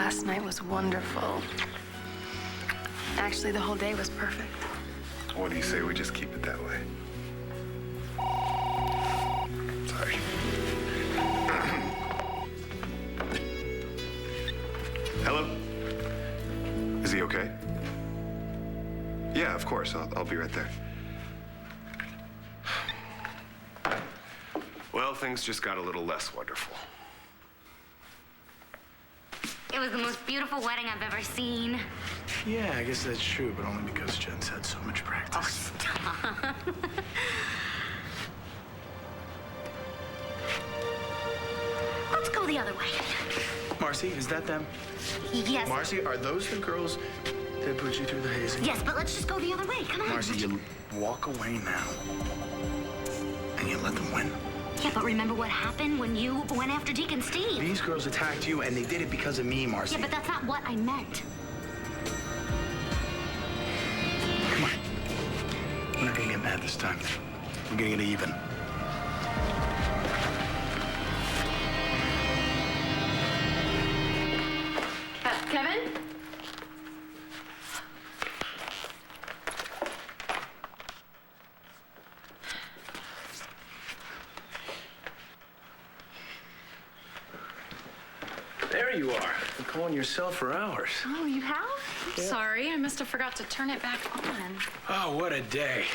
Last night was wonderful. Actually, the whole day was perfect. What do you say we just keep it that way? Sorry. Hello? Is he okay? Yeah, of course. I'll be right there. Well, things just got a little less wonderful. It was the most beautiful wedding I've ever seen. Yeah, I guess that's true, but only because Jen's had so much practice. Oh, stop. Let's go the other way. Marcy, is that them? Yes. Marcy, are those the girls that put you through the hazing? Yes, but let's just go the other way. Come on. Marcy, you walk away now, and you let them win. Yeah, but remember what happened when you went after Deacon Steve? These girls attacked you, and they did it because of me, Marcy. Yeah, but that's not what I meant. Come on. We're not gonna get mad this time. We're gonna get even. Kevin? There you are. Been calling yourself for hours. Oh, you have? Sorry, I must have forgot to turn it back on. Oh, what a day.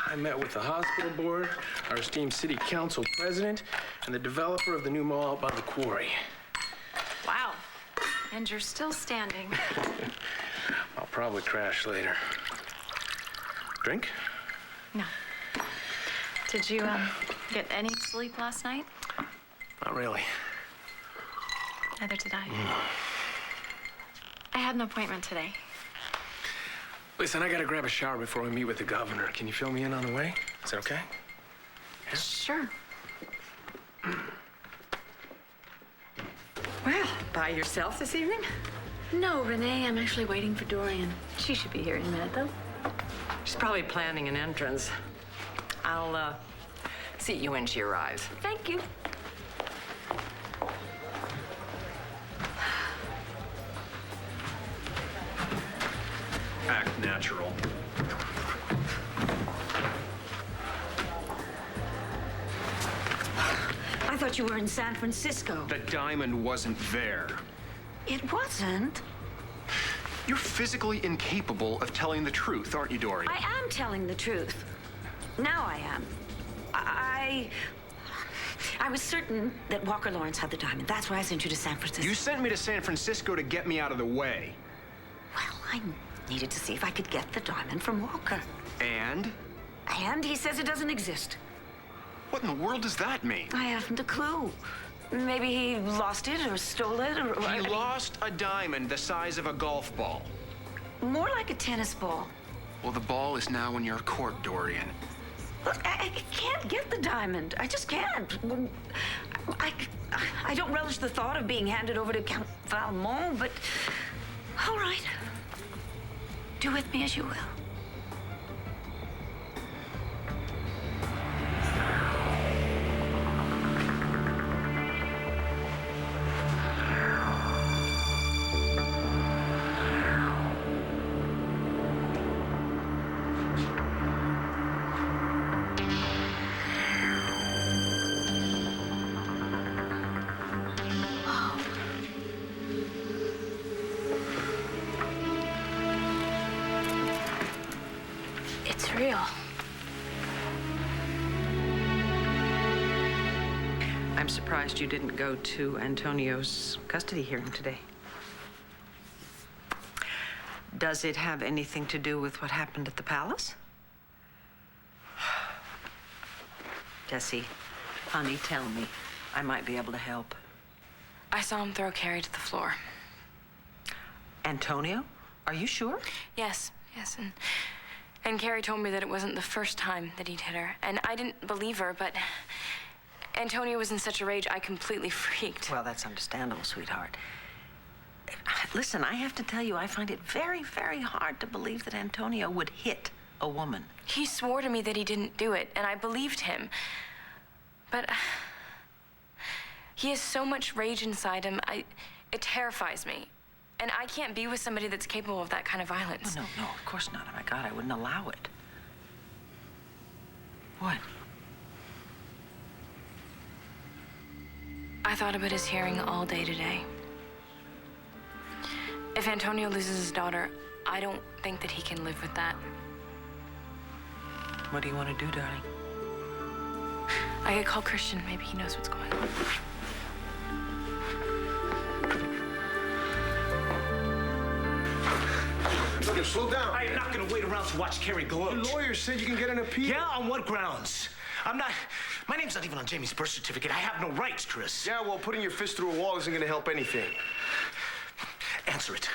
I met with the hospital board, our esteemed city council president, and the developer of the new mall out by the quarry. Wow. And you're still standing. I'll probably crash later. Drink? No. Did you, get any sleep last night? Not really. Neither did I. I had an appointment today. Listen, I gotta grab a shower before we meet with the governor. Can you fill me in on the way? Is that okay? Yeah? Sure. Well, by yourself this evening? No, Renee, I'm actually waiting for Dorian. She should be here in a minute, though. She's probably planning an entrance. I'll, seat you when she arrives. Thank you. Act natural. I thought you were in San Francisco. The diamond wasn't there. It wasn't. You're physically incapable of telling the truth, aren't you, Dorian? I am telling the truth. Now I am. I was certain that Walker Lawrence had the diamond. That's why I sent you to San Francisco. You sent me to San Francisco to get me out of the way. Well, I needed to see if I could get the diamond from Walker. And? And he says it doesn't exist. What in the world does that mean? I haven't a clue. Maybe he lost it or stole it or... He lost a diamond the size of a golf ball. More like a tennis ball. Well, the ball is now in your court, Dorian. Look, I can't get the diamond. I just can't. I don't relish the thought of being handed over to Count Valmont, but... All right. Do with me as you will. It's real. I'm surprised you didn't go to Antonio's custody hearing today. Does it have anything to do with what happened at the palace? Jessie, honey, tell me. I might be able to help. I saw him throw Carrie to the floor. Antonio? Are you sure? Yes, and Carrie told me that it wasn't the first time that he'd hit her. And I didn't believe her, but Antonio was in such a rage, I completely freaked. Well, that's understandable, sweetheart. Listen, I have to tell you, I find it very, very hard to believe that Antonio would hit a woman. He swore to me that he didn't do it, and I believed him. But he has so much rage inside him, it terrifies me. And I can't be with somebody that's capable of that kind of violence. No, of course not. Oh, my God, I wouldn't allow it. What? I thought about his hearing all day today. If Antonio loses his daughter, I don't think that he can live with that. What do you want to do, darling? I could call Christian. Maybe he knows what's going on. Look, slow down. I am not going to wait around to watch Carrie gloat. Your lawyer said you can get an appeal. Yeah, on what grounds? My name's not even on Jamie's birth certificate. I have no rights, Chris. Yeah, well, putting your fist through a wall isn't gonna help anything. Answer it.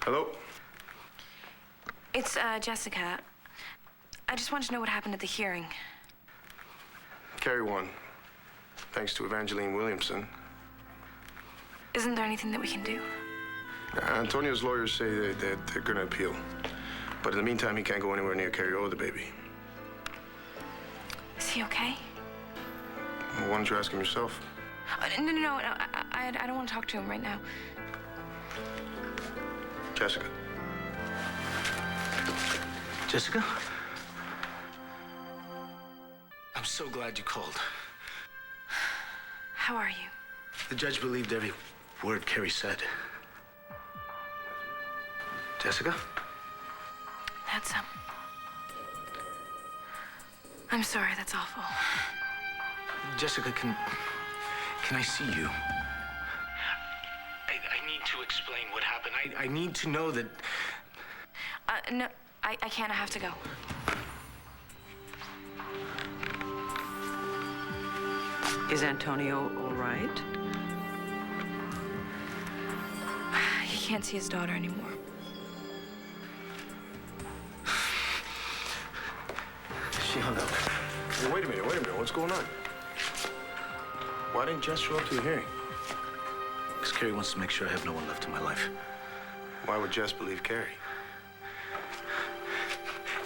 Hello? It's, Jessica. I just wanted to know what happened at the hearing. Carrie won. Thanks to Evangeline Williamson. Isn't there anything that we can do? Antonio's lawyers say that they're gonna appeal. But in the meantime, he can't go anywhere near Carrie or the baby. Is he okay? Well, why don't you ask him yourself? No. I don't want to talk to him right now. Jessica. Jessica? I'm so glad you called. How are you? The judge believed every word Carrie said. Jessica? That's, I'm sorry, that's awful. Jessica, can I see you? I need to explain what happened. I need to know that... No, I can't. I have to go. Is Antonio all right? He can't see his daughter anymore. She hung up. Well, wait a minute. What's going on? Why didn't Jess show up to the hearing? Because Carrie wants to make sure I have no one left in my life. Why would Jess believe Carrie?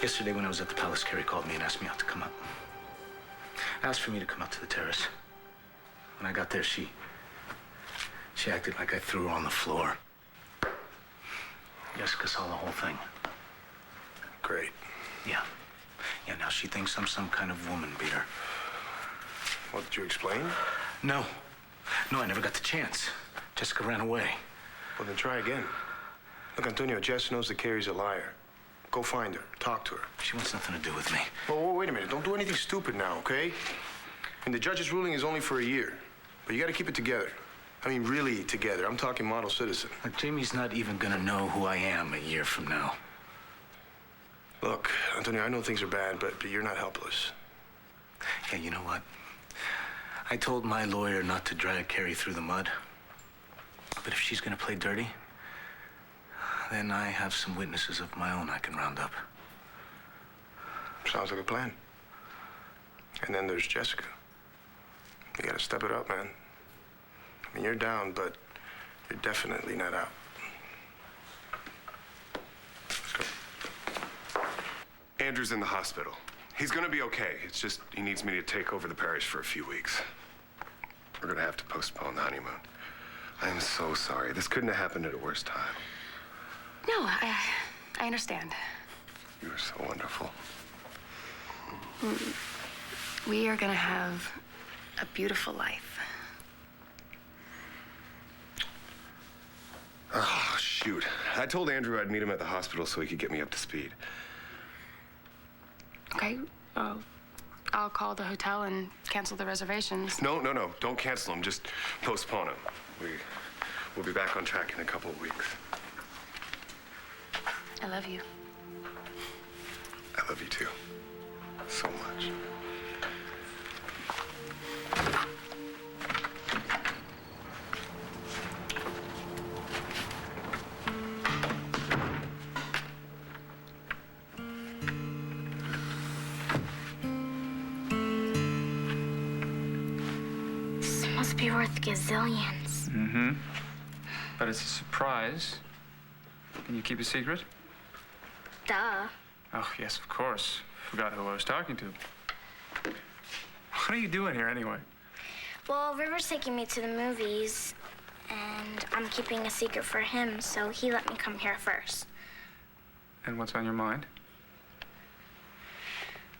Yesterday when I was at the palace, Carrie called me and asked me out to come up. Asked for me to come out to the terrace. When I got there, she acted like I threw her on the floor. Jessica saw the whole thing. Great. Yeah, now she thinks I'm some kind of woman beater. What, did you explain? No, I never got the chance. Jessica ran away. Well, then try again. Look, Antonio, Jess knows that Carrie's a liar. Go find her. Talk to her. She wants nothing to do with me. Well, wait a minute. Don't do anything stupid now, okay? And the judge's ruling is only for a year. But you gotta keep it together. I mean, really together. I'm talking model citizen. Like, Jamie's not even gonna know who I am a year from now. Look, Antonio, I know things are bad, but you're not helpless. Yeah, you know what? I told my lawyer not to drag Carrie through the mud. But if she's gonna play dirty, then I have some witnesses of my own I can round up. Sounds like a plan. And then there's Jessica. You gotta step it up, man. I mean, you're down, but you're definitely not out. Let's go. Andrew's in the hospital. He's gonna be okay. It's just he needs me to take over the parish for a few weeks. We're gonna have to postpone the honeymoon. I am so sorry. This couldn't have happened at a worse time. No, I understand. You were so wonderful. We are gonna have a beautiful life. Oh, shoot. I told Andrew I'd meet him at the hospital so he could get me up to speed. Okay, I'll call the hotel and cancel the reservations. No. Don't cancel them. Just postpone them. We'll be back on track in a couple of weeks. I love you. I love you too. So much. This must be worth gazillions. Mm-hmm. But it's a surprise. Can you keep a secret? Duh. Oh, yes, of course. Forgot who I was talking to. What are you doing here anyway? Well, River's taking me to the movies, and I'm keeping a secret for him, so he let me come here first. And what's on your mind?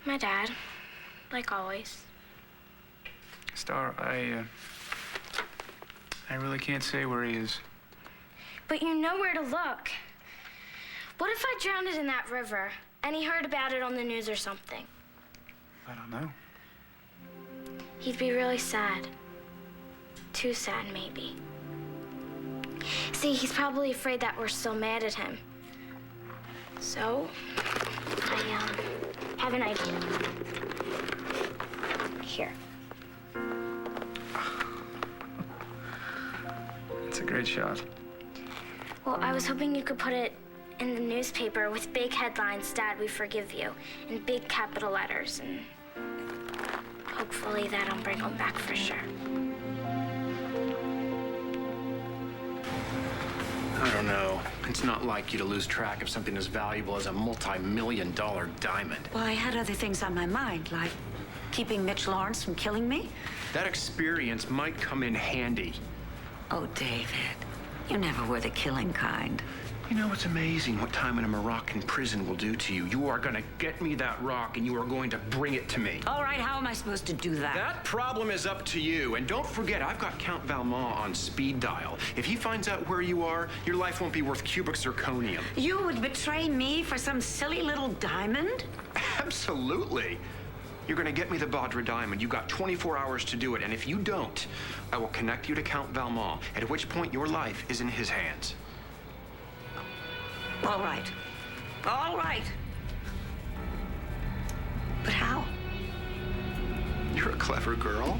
My dad, like always. Star, I really can't say where he is. But you know where to look. What if I drowned in that river, and he heard about it on the news or something? I don't know. He'd be really sad. Too sad, maybe. See, he's probably afraid that we're still mad at him. So, I have an idea. Here. It's a great shot. Well, I was hoping you could put it in the newspaper with big headlines, Dad, we forgive you, in big capital letters, and hopefully that'll bring him back for sure. I don't know. It's not like you to lose track of something as valuable as a multi-million-dollar diamond. Well, I had other things on my mind, like keeping Mitch Lawrence from killing me. That experience might come in handy. Oh, David, you never were the killing kind. You know, it's amazing what time in a Moroccan prison will do to you. You are gonna get me that rock and you are going to bring it to me. All right, how am I supposed to do that? That problem is up to you. And don't forget, I've got Count Valmont on speed dial. If he finds out where you are, your life won't be worth cubic zirconium. You would betray me for some silly little diamond? Absolutely. You're gonna get me the Badra diamond. You got 24 hours to do it, and if you don't, I will connect you to Count Valmont, at which point your life is in his hands. All right. All right. But how? You're a clever girl.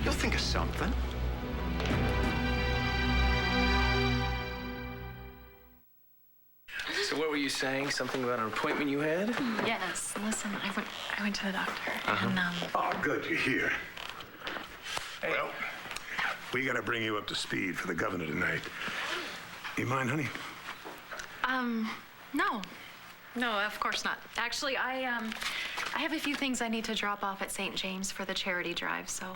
You'll think of something. So what were you saying? Something about an appointment you had? Yes. Listen, I went to the doctor, and Oh, good, you're here. Well, we gotta bring you up to speed for the governor tonight. You mind, honey? No. No, of course not. Actually, I have a few things I need to drop off at St. James for the charity drive, so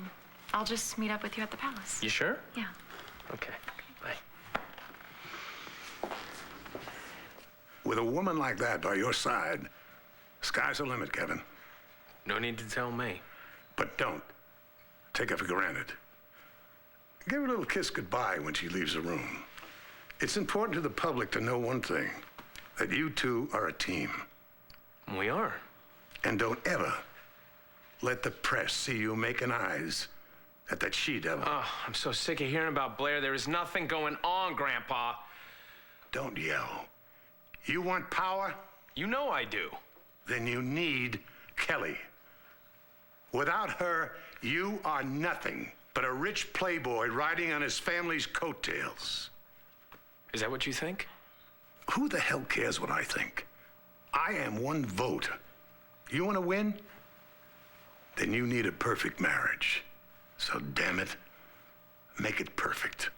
I'll just meet up with you at the palace. You sure? Yeah. Okay. Bye. With a woman like that by your side, sky's the limit, Kevin. No need to tell me. But don't take it for granted. Give her a little kiss goodbye when she leaves the room. It's important to the public to know one thing, that you two are a team. We are. And don't ever let the press see you making eyes at that she-devil. Oh, I'm so sick of hearing about Blair. There is nothing going on, Grandpa. Don't yell. You want power? You know I do. Then you need Kelly. Without her, you are nothing but a rich playboy riding on his family's coattails. Is that what you think? Who the hell cares what I think? I am one vote. You want to win? Then you need a perfect marriage. So damn it, make it perfect.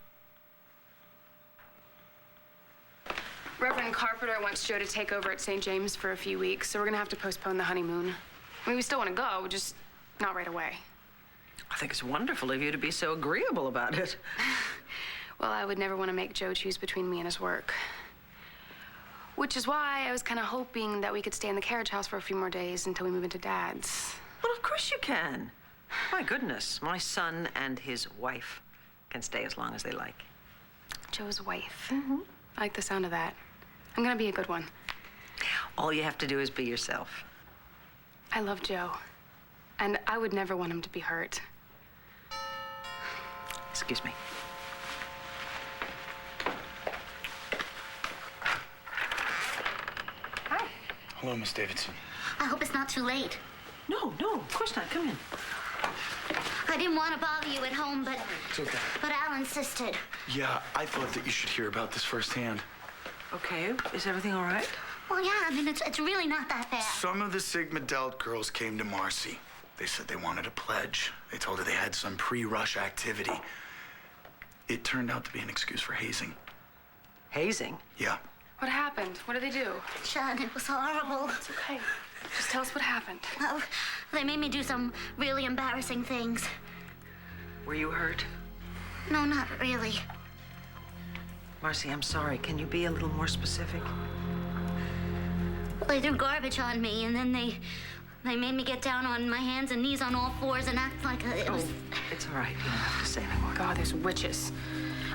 Reverend Carpenter wants Joe to take over at St. James for a few weeks, so we're gonna have to postpone the honeymoon. I mean, we still want to go, just not right away. I think it's wonderful of you to be so agreeable about it. Well, I would never want to make Joe choose between me and his work. Which is why I was kind of hoping that we could stay in the carriage house for a few more days until we move into Dad's. Well, of course you can. My goodness, my son and his wife can stay as long as they like. Joe's wife. Mm-hmm. I like the sound of that. I'm gonna be a good one. All you have to do is be yourself. I love Joe, and I would never want him to be hurt. Excuse me. Hello, Miss Davidson. I hope it's not too late. No, of course not. Come in. I didn't want to bother you at home, but... It's okay. But Al insisted. Yeah, I thought that you should hear about this firsthand. Okay, is everything all right? Well, yeah, I mean, it's really not that bad. Some of the Sigma Delt girls came to Marcy. They said they wanted a pledge. They told her they had some pre-rush activity. It turned out to be an excuse for hazing. Hazing? Yeah. What happened? What did they do? Sean, it was horrible. It's okay. Just tell us what happened. Well, they made me do some really embarrassing things. Were you hurt? No, not really. Marcy, I'm sorry. Can you be a little more specific? They threw garbage on me, and then they made me get down on my hands and knees on all fours and act like it was... It's all right. You don't have to say anymore. God, there's witches.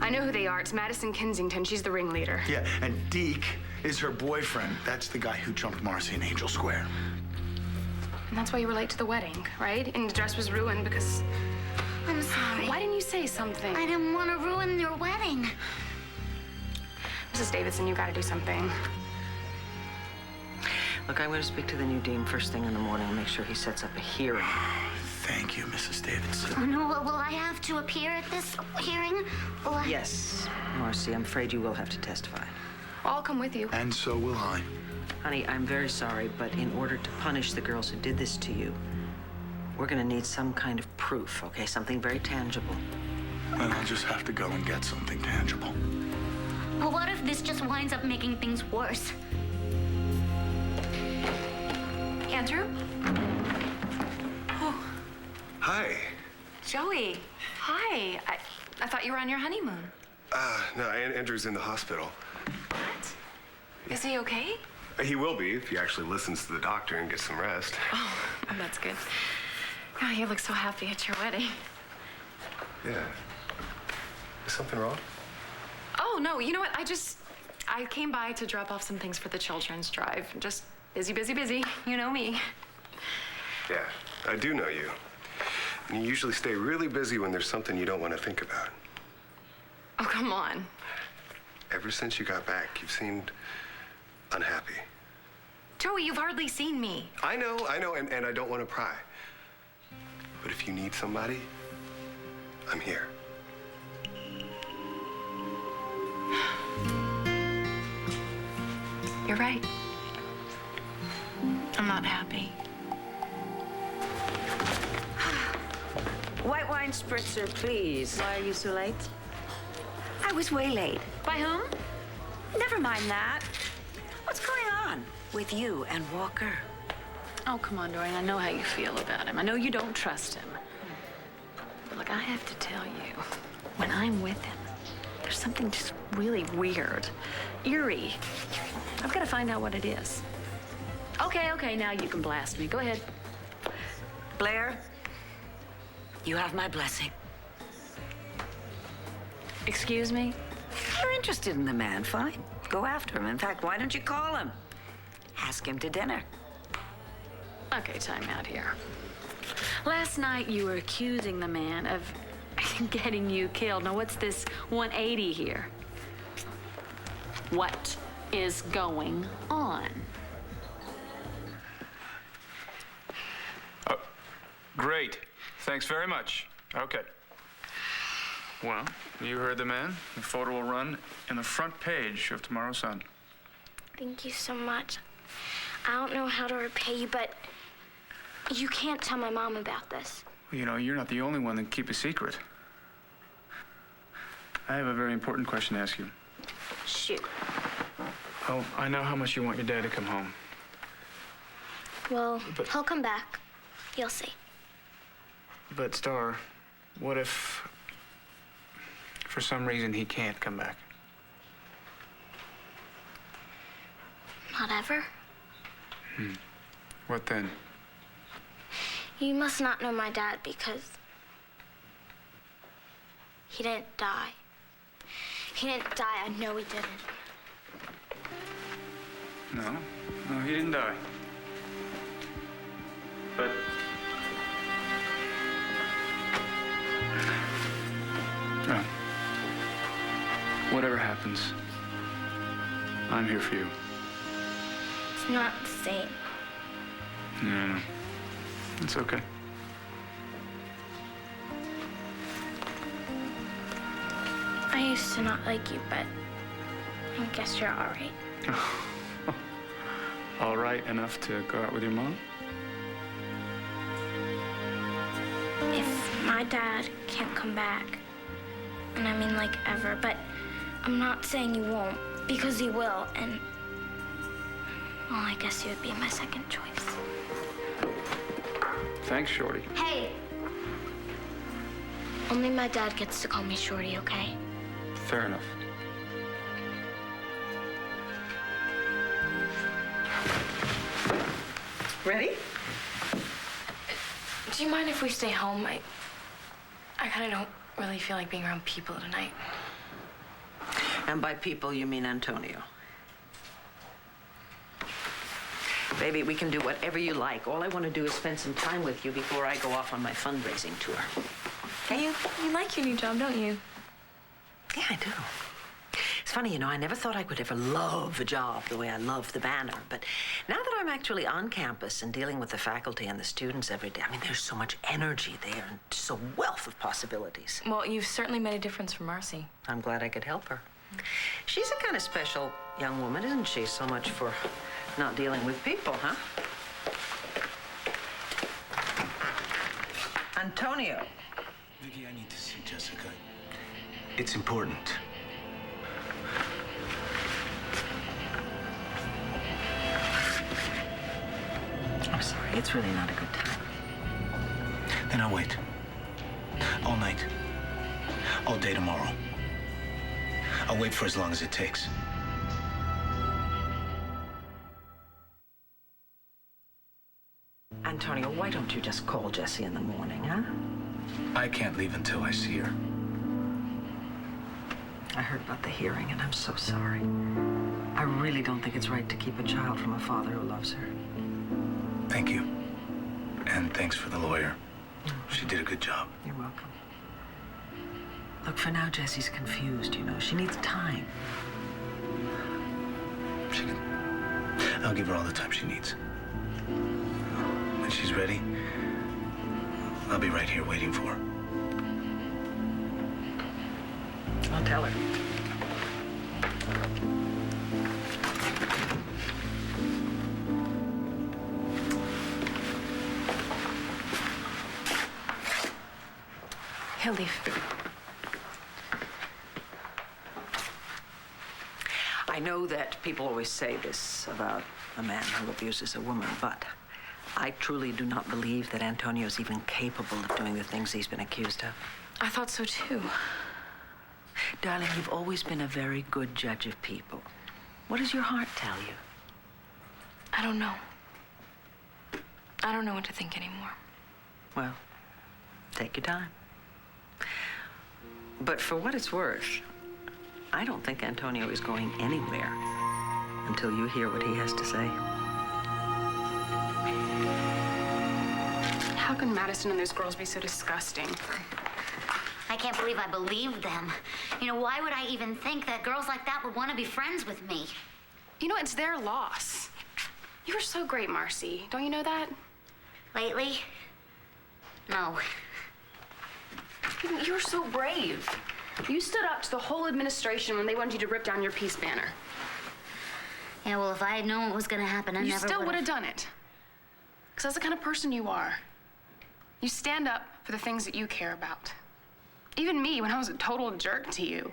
I know who they are. It's Madison Kensington. She's the ringleader. Yeah, and Deke is her boyfriend. That's the guy who jumped Marcy in Angel Square. And that's why you were late to the wedding, right? And the dress was ruined because... I'm sorry. Why didn't you say something? I didn't want to ruin your wedding. Mrs. Davidson, you gotta do something. Look, I'm going to speak to the new dean first thing in the morning and make sure he sets up a hearing. Thank you, Mrs. Davidson. Oh, no, will I have to appear at this hearing? Yes, Marcy, I'm afraid you will have to testify. I'll come with you. And so will I. Honey, I'm very sorry, but in order to punish the girls who did this to you, we're going to need some kind of proof, okay? Something very tangible. Then I'll just have to go and get something tangible. Well, what if this just winds up making things worse? Andrew? Oh, Hi. Joey. Hi. I thought you were on your honeymoon. No, Andrew's in the hospital. What? Is he okay? He will be if he actually listens to the doctor and gets some rest. Oh, that's good. Oh, you look so happy at your wedding. Yeah. Is something wrong? Oh, no, you know what? I came by to drop off some things for the children's drive. Just busy, busy, busy. You know me. Yeah, I do know you. And you usually stay really busy when there's something you don't want to think about. Oh, come on. Ever since you got back, you've seemed unhappy. Joey, you've hardly seen me. I know, and I don't want to pry. But if you need somebody, I'm here. You're right. I'm not happy. White wine spritzer, please. Why are you so late? I was way late. By whom? Never mind that. What's going on with you and Walker? Oh, come on, Dorian. I know how you feel about him. I know you don't trust him. But look, I have to tell you, when I'm with him, there's something just really weird, eerie. I've got to find out what it is. Okay, now you can blast me. Go ahead. Blair, you have my blessing. Excuse me? You're interested in the man, fine. Go after him. In fact, why don't you call him? Ask him to dinner. Okay, time out here. Last night you were accusing the man of getting you killed. Now what's this 180 here? What is going on? Great. Thanks very much. Okay. Well, you heard the man. The photo will run in the front page of tomorrow's Sun. Thank you so much. I don't know how to repay you, but you can't tell my mom about this. You know, you're not the only one that can keep a secret. I have a very important question to ask you. Shoot. Oh, I know how much you want your dad to come home. Well, But- he'll come back. You'll see. But, Star, what if, for some reason, he can't come back? Not ever. What then? You must not know my dad because he didn't die. He didn't die. I know he didn't. No, he didn't die. But... Well, whatever happens, I'm here for you. It's not the same. No. It's okay. I used to not like you, but I guess you're all right. All right enough to go out with your mom? If my dad can't come back, and I mean like ever, but I'm not saying he won't, because he will, and well, I guess you would be my second choice. Thanks, Shorty. Hey! Only my dad gets to call me Shorty, okay? Fair enough. Ready? Do you mind if we stay home? I kind of don't really feel like being around people tonight. And by people, you mean Antonio. Baby, we can do whatever you like. All I want to do is spend some time with you before I go off on my fundraising tour. Okay? You like your new job, don't you? Yeah, I do. It's funny, you know, I never thought I would ever love a job the way I love the banner. But now that I'm actually on campus and dealing with the faculty and the students every day, I mean, there's so much energy there and just a wealth of possibilities. Well, you've certainly made a difference for Marcy. I'm glad I could help her. She's a kind of special young woman, isn't she? So much for not dealing with people, huh? Antonio. Vicky, I need to see Jessica. It's important. I'm sorry, it's really not a good time. Then I'll wait. All night. All day tomorrow. I'll wait for as long as it takes. Antonio, why don't you just call Jessie in the morning, huh? I can't leave until I see her. I heard about the hearing, and I'm so sorry. I really don't think it's right to keep a child from a father who loves her. Thank you. And thanks for the lawyer. She did a good job. You're welcome. Look, for now, Jessie's confused, you know. She needs time. I'll give her all the time she needs. When she's ready, I'll be right here waiting for her. I'll tell her. He'll leave. I know that people always say this about a man who abuses a woman, but I truly do not believe that Antonio's even capable of doing the things he's been accused of. I thought so too. Darling, you've always been a very good judge of people. What does your heart tell you? I don't know. I don't know what to think anymore. Well, take your time. But for what it's worth, I don't think Antonio is going anywhere until you hear what he has to say. How can Madison and those girls be so disgusting? I can't believe I believed them. You know, why would I even think that girls like that would want to be friends with me? You know, it's their loss. You were so great, Marcy. Don't you know that? Lately? No. You were so brave. You stood up to the whole administration when they wanted you to rip down your peace banner. Yeah, well, if I had known what was going to happen, I You never still would have done it. Because that's the kind of person you are. You stand up for the things that you care about. Even me, when I was a total jerk to you.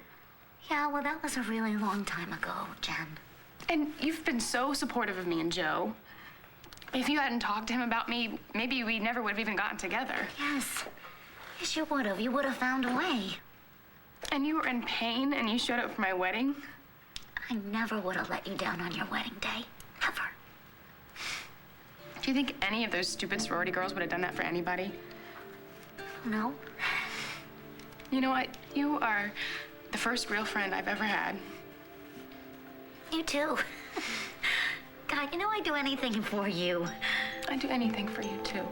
Yeah, well, that was a really long time ago, Jen. And you've been so supportive of me and Joe. If you hadn't talked to him about me, maybe we never would have even gotten together. Yes. Yes, you would have. You would have found a way. And you were in pain and you showed up for my wedding? I never would have let you down on your wedding day. Never. Do you think any of those stupid sorority girls would have done that for anybody? No. You know what? You are the first real friend I've ever had. You too. God, you know I'd do anything for you. I'd do anything for you too.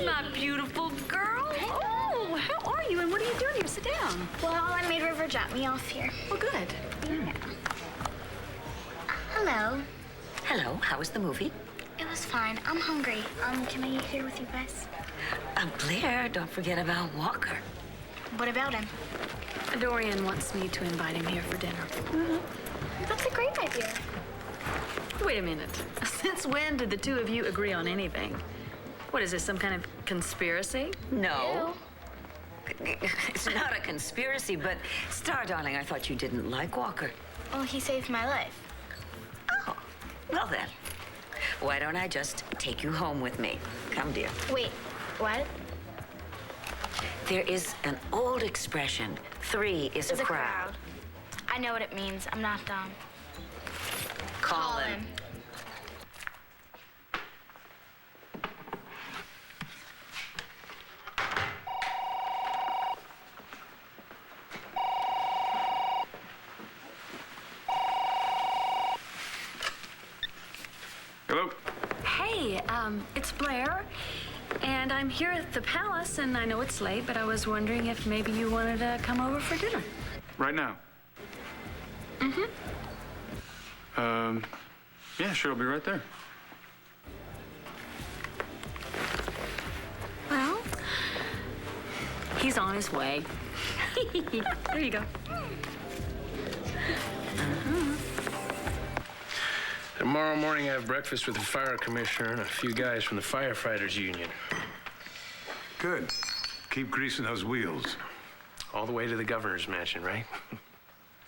My beautiful girl. Oh, how are you and what are you doing here? Sit down. Well, I made River drop me off here. Well, good. Yeah. Hello. Hello, how was the movie? It was fine. I'm hungry. Can I eat here with you guys? Blair, don't forget about Walker. What about him? Dorian wants me to invite him here for dinner. That's a great idea. Wait a minute. Since when did the two of you agree on anything? What is this, some kind of conspiracy? No. It's not a conspiracy, but Star, darling, I thought you didn't like Walker. Well, he saved my life. Oh, well then. Why don't I just take you home with me? Come, dear. Wait, what? There is an old expression, 3 is a crowd. I know what it means. I'm not dumb. Call him. Hello? Hey, it's Blair, and I'm here at the palace, and I know it's late, but I was wondering if maybe you wanted to come over for dinner. Right now? Mm-hmm. Yeah, sure, I'll be right there. Well, he's on his way. There you go. Tomorrow morning, I have breakfast with the fire commissioner and a few guys from the firefighters union. Good. Keep greasing those wheels. All the way to the governor's mansion, right?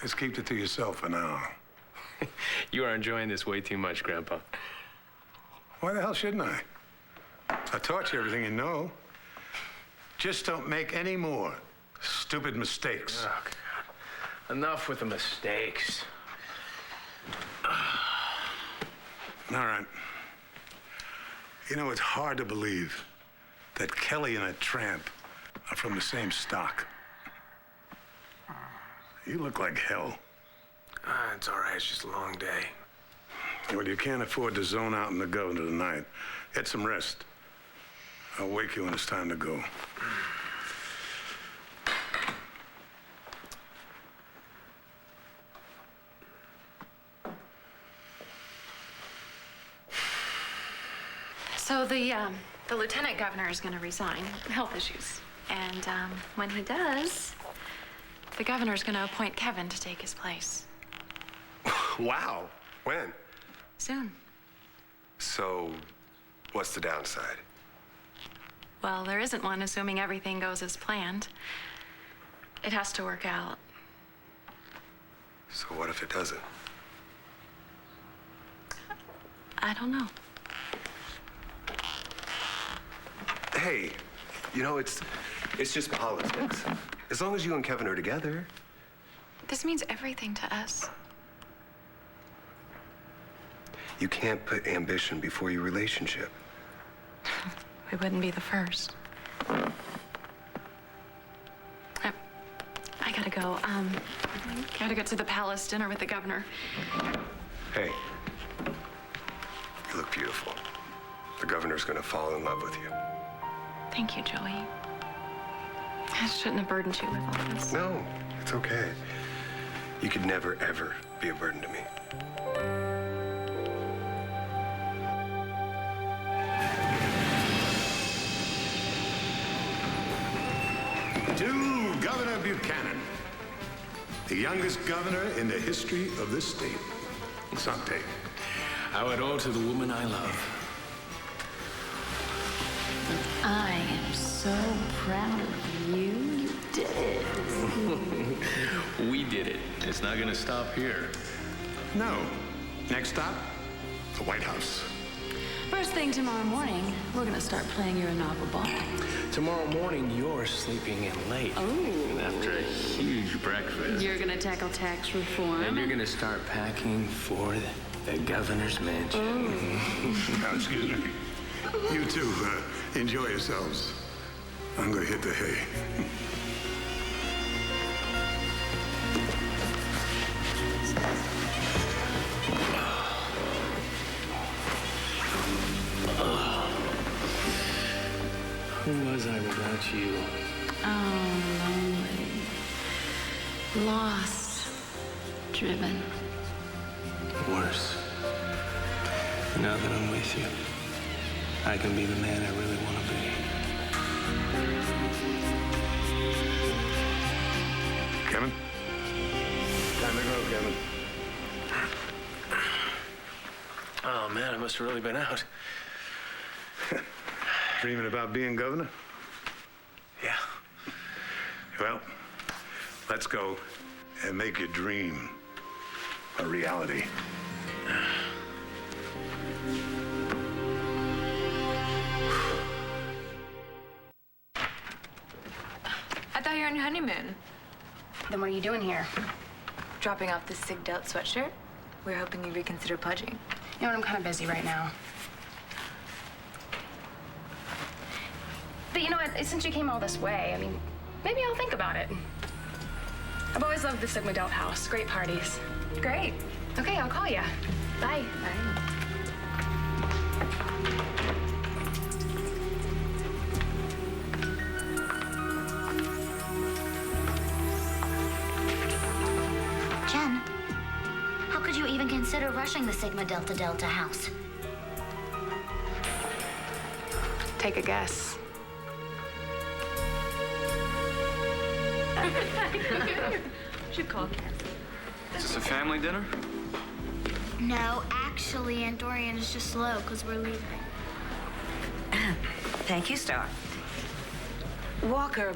Just keep it to yourself for now. You are enjoying this way too much, Grandpa. Why the hell shouldn't I? I taught you everything you know. Just don't make any more stupid mistakes. Oh, God. Enough with the mistakes. All right. You know, it's hard to believe that Kelly and that tramp are from the same stock. You look like hell. It's all right. It's just a long day. Well, you can't afford to zone out in the governor tonight. Get some rest. I'll wake you when it's time to go. So the lieutenant governor is going to resign, health issues. And when he does, the governor is going to appoint Kevin to take his place. Wow. When? Soon. So, what's the downside? Well, there isn't one, assuming everything goes as planned. It has to work out. So what if it doesn't? I don't know. Hey, you know, it's just politics. As long as you and Kevin are together. This means everything to us. You can't put ambition before your relationship. We wouldn't be the first. I gotta go. Gotta go to the palace dinner with the governor. Hey, you look beautiful. The governor's gonna fall in love with you. Thank you, Joey. I shouldn't have burdened you with all this. No, it's okay. You could never, ever be a burden to me. To Governor Buchanan, the youngest governor in the history of this state. Sante. I would owe to the woman I love. I am so proud of you. You did it. We did it. It's not gonna stop here. No. Next stop, the White House. First thing tomorrow morning, we're gonna start playing your inaugural ball. Tomorrow morning, you're sleeping in late. Oh. After a huge breakfast. You're gonna tackle tax reform. And you're gonna start packing for the governor's mansion. Now, excuse me. You two, enjoy yourselves. I'm gonna hit the hay. Who was I without you? Oh, lonely. Lost. Driven. Worse. Now that I'm with you, I can be the man I really want to be. Kevin? Time to go, Kevin. Oh, man, I must have really been out. Dreaming about being governor? Yeah. Well, let's go and make your dream a reality. I thought you were on your honeymoon. Then what are you doing here? Dropping off this Sig Delt sweatshirt. We were hoping you'd reconsider pledging. You know what, I'm kind of busy right now. But you know what, since you came all this way, I mean, maybe I'll think about it. I've always loved the Sigma Delt house. Great parties. Great. Okay, I'll call you. Bye. Bye. Jen, how could you even consider rushing the Sigma Delta Delta house? Take a guess. Should call Cassie. Is this a family dinner? No, actually, Aunt Dorian is just slow because we're leaving. Thank you, Star. Walker,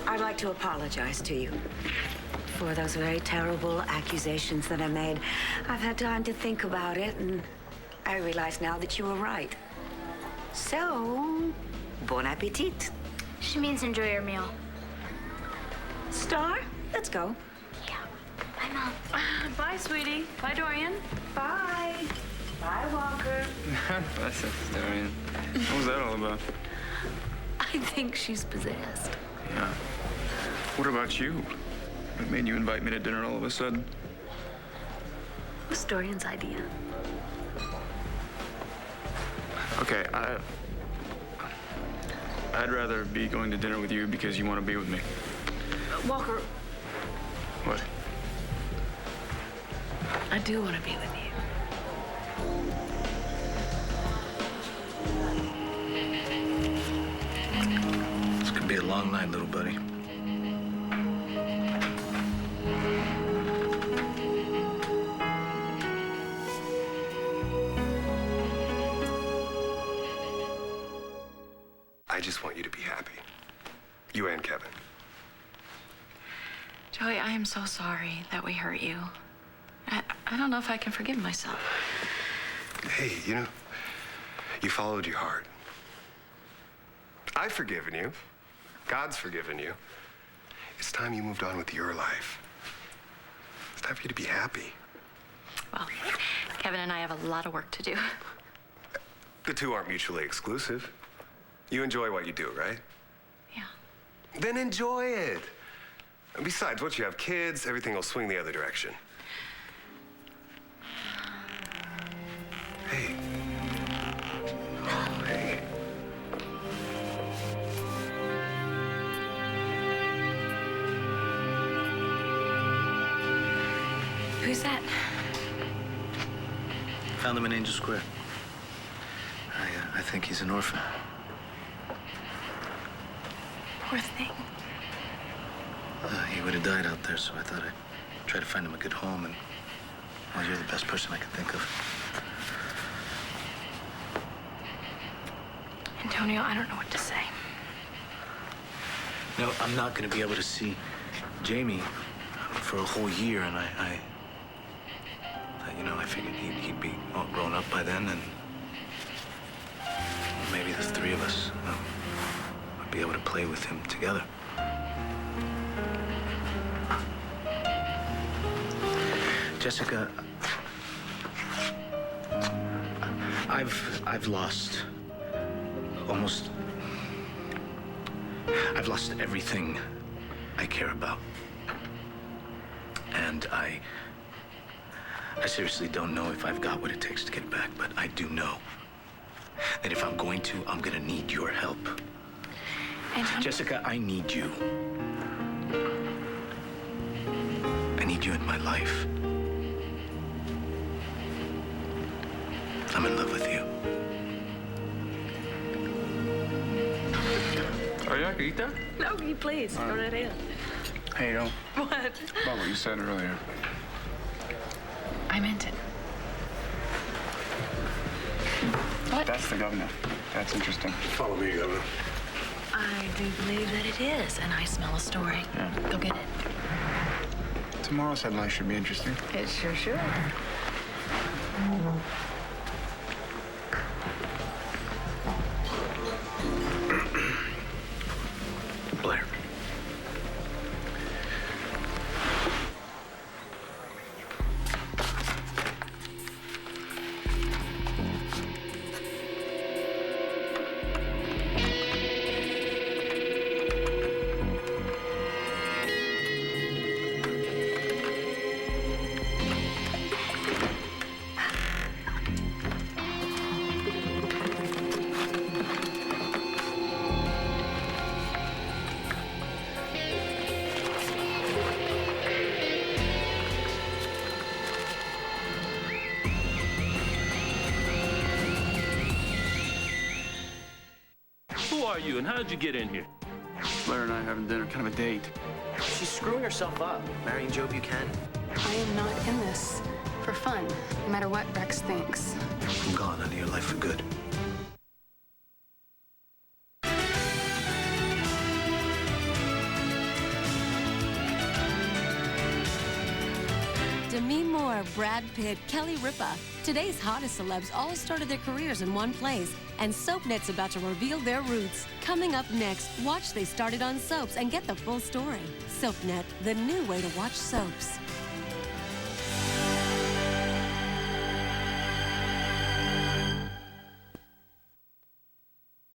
I'd like to apologize to you for those very terrible accusations that I made. I've had time to think about it, and I realize now that you were right. So, bon appetit. She means enjoy your meal. Star, let's go. Bye, Mom. Bye, sweetie. Bye, Dorian. Bye. Bye, Walker. That's it, Dorian. What was that all about? I think she's possessed. Yeah. What about you? What made you invite me to dinner all of a sudden? It was Dorian's idea. Okay, I'd rather be going to dinner with you because you want to be with me. Walker, What? I do want to be with you. This could be a long night, little buddy. I just want you to be happy. You and Kevin. Joey, I am so sorry that we hurt you. I don't know if I can forgive myself. Hey, you know, you followed your heart. I've forgiven you. God's forgiven you. It's time you moved on with your life. It's time for you to be happy. Well, Kevin and I have a lot of work to do. The two aren't mutually exclusive. You enjoy what you do, right? Yeah. Then enjoy it. And besides, once you have kids, everything will swing the other direction. Hey. Oh, hey. Who's that? Found him in Angel Square. I think he's an orphan. Poor thing. He would have died out there, so I thought I'd try to find him a good home, and well, you're the best person I could think of. Antonio, I don't know what to say. No, I'm not going to be able to see Jamie for a whole year, and I figured he'd be all grown up by then, and maybe the three of us would be able to play with him together. Jessica, I've lost everything I care about. And I seriously don't know if I've got what it takes to get it back, but I do know that if I'm going to, I'm gonna need your help. Jessica, I need you. I need you in my life. I'm in love with you. Oh, yeah, I can eat that? No, please. Go right in. Hey, yo. What? About what you said earlier. I meant it. What? That's the governor. That's interesting. Follow me, Governor. I do believe that it is, and I smell a story. Yeah. Go get it. tomorrow's headline should be interesting. It sure should. Blair. Who are you and how did you get in here? Blair and I having dinner, kind of a date. She's screwing herself up, marrying Joe Buchanan. I am not in this for fun, no matter what Rex thinks. I'm gone out of your life for good. Demi Moore, Brad Pitt, Kelly Ripa. Today's hottest celebs all started their careers in one place, and SoapNet's about to reveal their roots. Coming up next, watch They Started on Soaps and get the full story. SoapNet, the new way to watch soaps.